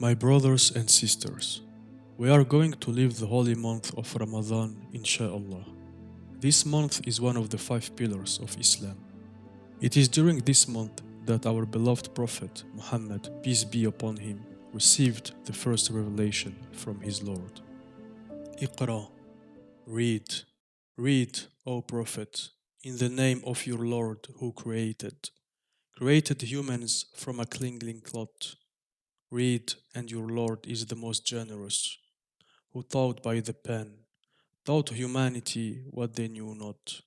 My brothers and sisters, we are going to live the holy month of Ramadan, insha'Allah. This month is one of the five pillars of Islam. It is during this month that our beloved Prophet Muhammad, peace be upon him, received the first revelation from his Lord. Iqra, read, read, O Prophet, in the name of your Lord who created humans from a clinging clot. Read, and your Lord is the most generous, who taught by the pen, taught humanity what they knew not.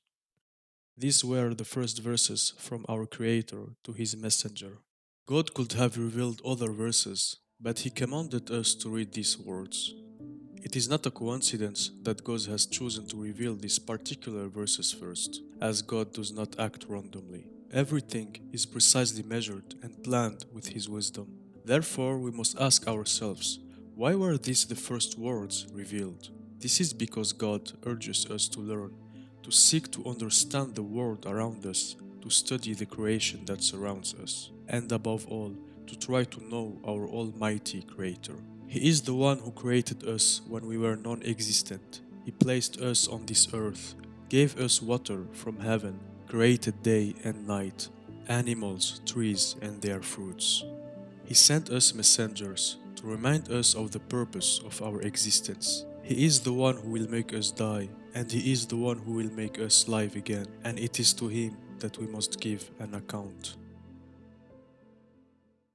These were the first verses from our Creator to His Messenger. God could have revealed other verses, but He commanded us to read these words. It is not a coincidence that God has chosen to reveal these particular verses first, as God does not act randomly. Everything is precisely measured and planned with His wisdom. Therefore, we must ask ourselves, why were these the first words revealed? This is because God urges us to learn, to seek to understand the world around us, to study the creation that surrounds us, and above all, to try to know our Almighty Creator. He is the one who created us when we were non-existent. He placed us on this earth, gave us water from heaven, created day and night, animals, trees, and their fruits. He sent us messengers to remind us of the purpose of our existence. He is the one who will make us die, and He is the one who will make us live again, and it is to Him that we must give an account.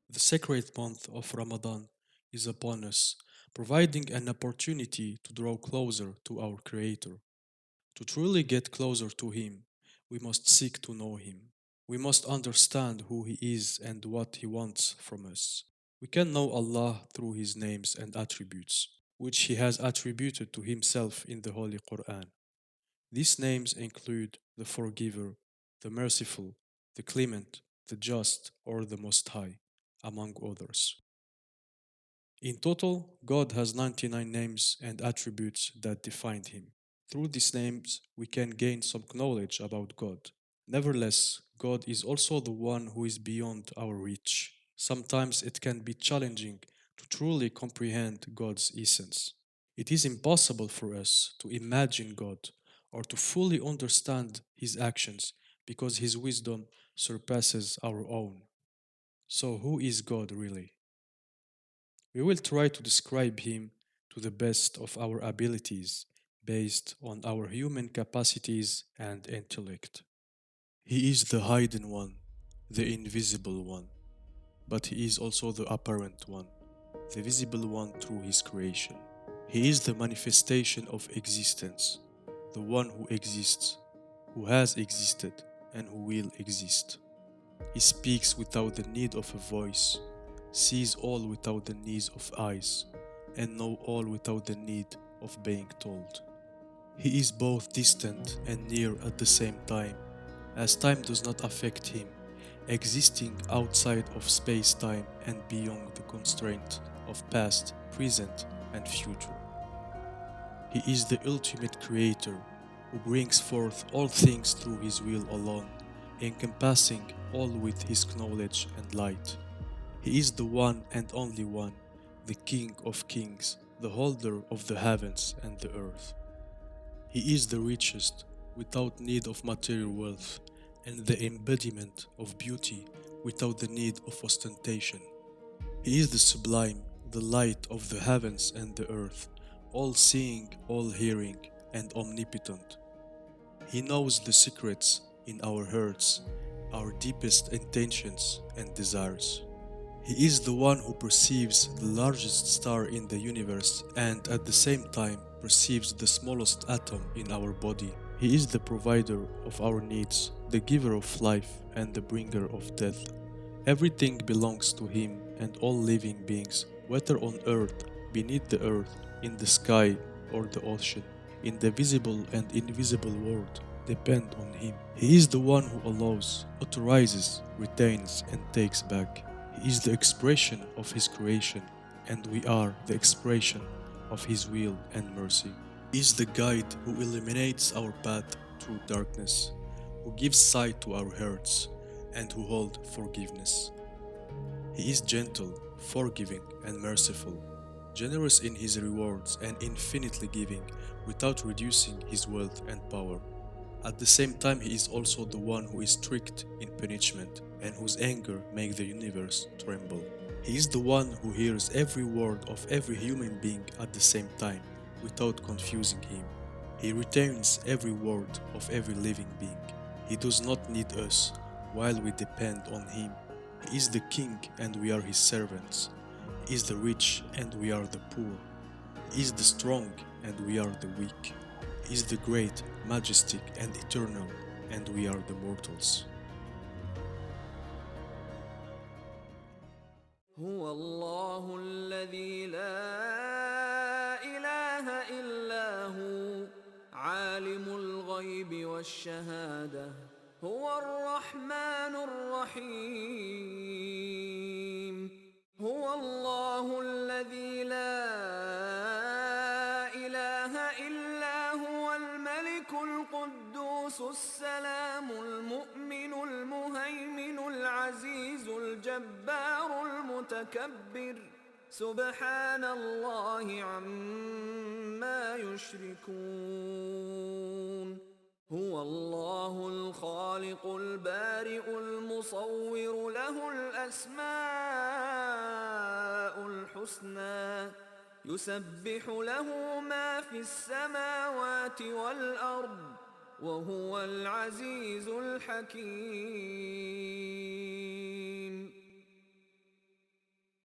The sacred month of Ramadan is upon us, providing an opportunity to draw closer to our Creator. To truly get closer to Him, we must seek to know Him. We must understand who He is and what He wants from us. We can know Allah through His names and attributes, which He has attributed to Himself in the Holy Quran. These names include the Forgiver, the Merciful, the Clement, the Just, or the Most High, among others. In total, God has 99 names and attributes that define Him. Through these names, we can gain some knowledge about God. Nevertheless, God is also the one who is beyond our reach. Sometimes it can be challenging to truly comprehend God's essence. It is impossible for us to imagine God or to fully understand His actions because His wisdom surpasses our own. So, who is God really? We will try to describe Him to the best of our abilities based on our human capacities and intellect. He is the hidden one, the invisible one, but He is also the apparent one, the visible one through His creation. He is the manifestation of existence, the one who exists, who has existed, and who will exist. He speaks without the need of a voice, sees all without the need of eyes, and knows all without the need of being told. He is both distant and near at the same time, as time does not affect Him, existing outside of space-time and beyond the constraint of past, present, and future. He is the ultimate creator, who brings forth all things through His will alone, encompassing all with His knowledge and light. He is the one and only one, the King of kings, the holder of the heavens and the earth. He is the richest, without need of material wealth, and the embodiment of beauty without the need of ostentation. He is the sublime, the light of the heavens and the earth, all-seeing, all-hearing, and omnipotent. He knows the secrets in our hearts, our deepest intentions and desires. He is the one who perceives the largest star in the universe and at the same time perceives the smallest atom in our body. He is the provider of our needs, the giver of life and the bringer of death. Everything belongs to Him, and all living beings, whether on earth, beneath the earth, in the sky or the ocean, in the visible and invisible world, depend on Him. He is the one who allows, authorizes, retains, and takes back. He is the expression of His creation, and we are the expression of His will and mercy. He is the guide who illuminates our path through darkness, who gives sight to our hearts, and who holds forgiveness. He is gentle, forgiving and merciful, generous in his rewards and infinitely giving without reducing his wealth and power. At the same time, he is also the one who is strict in punishment and whose anger makes the universe tremble. He is the one who hears every word of every human being at the same time without confusing him. He retains every word of every living being. He does not need us while we depend on him. He is the king and we are his servants. He is the rich and we are the poor. He is the strong and we are the weak. He is the great, majestic, and eternal, and we are the mortals. هو الله الذي لا إله إلا هو عالم الغيب والشهادة هو الرحمن الرحيم هو الله الذي لا إله إلا هو الملك القدوس السلام المؤمن المهيمن العزيز الجبار المتكبر سبحان الله عما يشركون هو الله الخالق البارئ المصور له الأسماء الحسنى يسبح له ما في السماوات والأرض وهو العزيز الحكيم